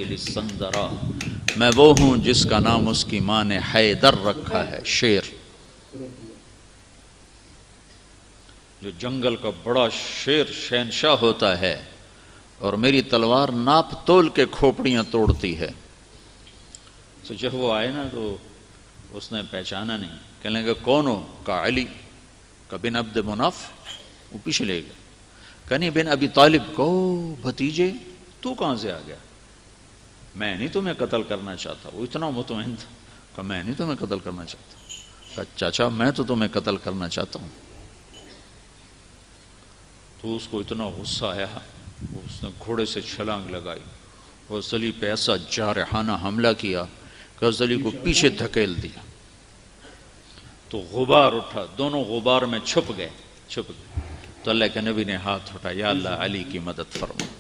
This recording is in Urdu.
الخیل السندرا، میں وہ ہوں جس کا نام اس کی ماں نے حیدر رکھا ہے، شیر، جو جنگل کا بڑا شیر شہنشاہ ہوتا ہے، اور میری تلوار ناپ تول کے کھوپڑیاں توڑتی ہے۔ تو جب وہ آئے نا تو اس نے پہچانا نہیں، کہنے لگا کون ہو؟ کہا علی، کہ بن عبد مناف، وہ پیچھے لے گیا، کہنی بن ابی طالب، کو بھتیجے تو کہاں سے آ گیا؟ میں نہیں تمہیں قتل کرنا چاہتا۔ وہ اتنا مطمئن تھا کہ میں نہیں تمہیں قتل کرنا چاہتا۔ کہا چاچا میں تو تمہیں قتل کرنا چاہتا ہوں۔ تو اس کو اتنا غصہ آیا، اس نے گھوڑے سے چھلانگ لگائی اور علی پہ ایسا جارحانہ حملہ کیا کہ علی کو پیچھے دھکیل دیا، تو غبار اٹھا، دونوں غبار میں چھپ گئے۔ تو اللہ کے نبی نے ہاتھ اٹھایا، یا اللہ علی کی مدد فرما۔